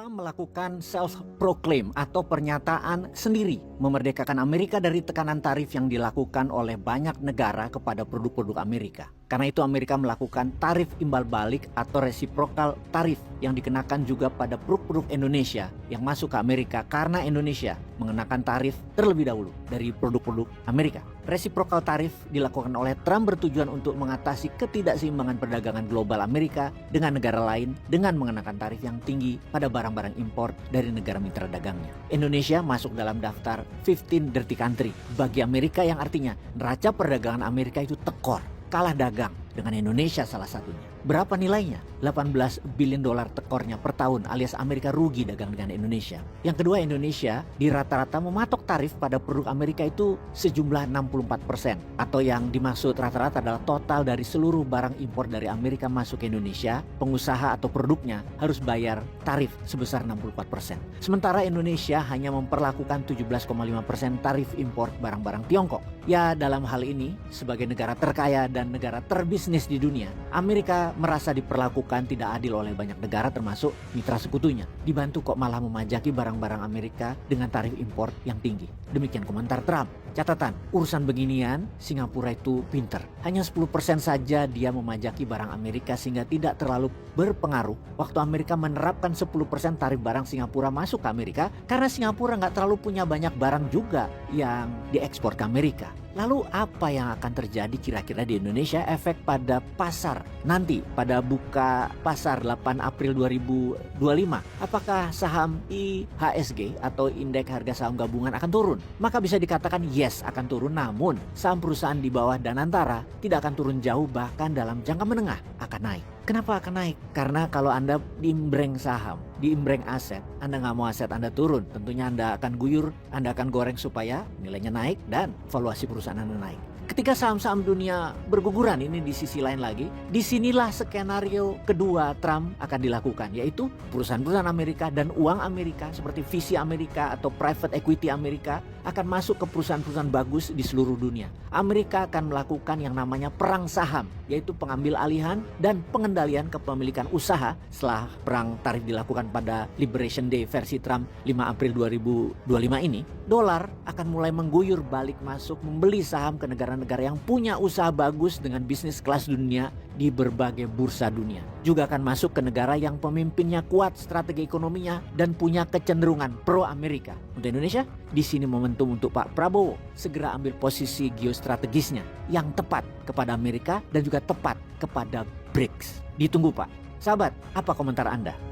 Trump melakukan self-proclaim atau pernyataan sendiri memerdekakan Amerika dari tekanan tarif yang dilakukan oleh banyak negara kepada produk-produk Amerika. Karena itu Amerika melakukan tarif imbal balik atau reciprocal tarif yang dikenakan juga pada produk-produk Indonesia yang masuk ke Amerika karena Indonesia mengenakan tarif terlebih dahulu dari produk-produk Amerika. Reciprocal tarif dilakukan oleh Trump bertujuan untuk mengatasi ketidakseimbangan perdagangan global Amerika dengan negara lain dengan mengenakan tarif yang tinggi pada barang-barang impor dari negara mitra dagangnya. Indonesia masuk dalam daftar 15 Dirty Country bagi Amerika, yang artinya neraca perdagangan Amerika itu tekor, kalah dagang dengan Indonesia salah satunya. Berapa nilainya? 18 billion dolar tekornya per tahun, alias Amerika rugi dagang dengan Indonesia. Yang kedua, Indonesia di rata-rata mematok tarif pada produk Amerika itu sejumlah 64%. Atau yang dimaksud rata-rata adalah total dari seluruh barang impor dari Amerika masuk ke Indonesia, pengusaha atau produknya harus bayar tarif sebesar 64%. Sementara Indonesia hanya memperlakukan 17,5% tarif impor barang-barang Tiongkok. Ya, dalam hal ini sebagai negara terkaya dan negara terbisnis di dunia, Amerika merasa diperlakukan tidak adil oleh banyak negara termasuk mitra sekutunya. Dibantu kok malah memajaki barang-barang Amerika dengan tarif impor yang tinggi. Demikian komentar Trump. Catatan, urusan beginian Singapura itu pinter. Hanya 10% saja dia memajaki barang Amerika sehingga tidak terlalu berpengaruh waktu Amerika menerapkan 10% tarif barang Singapura masuk ke Amerika, karena Singapura nggak terlalu punya banyak barang juga yang diekspor ke Amerika. Lalu apa yang akan terjadi kira-kira di Indonesia efek pada pasar nanti pada buka pasar 8 April 2025? Apakah saham IHSG atau Indeks Harga Saham Gabungan akan turun? Maka bisa dikatakan yes, akan turun, namun saham perusahaan di bawah Danantara tidak akan turun jauh, bahkan dalam jangka menengah akan naik. Kenapa akan naik? Karena kalau Anda diimbreng saham, diimbreng aset, Anda nggak mau aset Anda turun, tentunya Anda akan guyur, Anda akan goreng supaya nilainya naik dan valuasi perusahaan Anda naik. Ketika saham-saham dunia berguguran, ini di sisi lain lagi, disinilah skenario kedua Trump akan dilakukan, yaitu perusahaan-perusahaan Amerika dan uang Amerika seperti visi Amerika atau private equity Amerika akan masuk ke perusahaan-perusahaan bagus di seluruh dunia. Amerika akan melakukan yang namanya perang saham, yaitu pengambil alihan dan pengendalian kepemilikan usaha setelah perang tarif dilakukan pada Liberation Day versi Trump 5 April 2025 ini. Dolar akan mulai mengguyur balik masuk membeli saham ke negara-negara yang punya usaha bagus dengan bisnis kelas dunia di berbagai bursa dunia. Juga akan masuk ke negara yang pemimpinnya kuat, strategi ekonominya, dan punya kecenderungan pro-Amerika. Untuk Indonesia, di sini momentum untuk Pak Prabowo segera ambil posisi geostrategisnya yang tepat kepada Amerika dan juga tepat kepada BRICS. Ditunggu Pak. Sahabat, apa komentar Anda?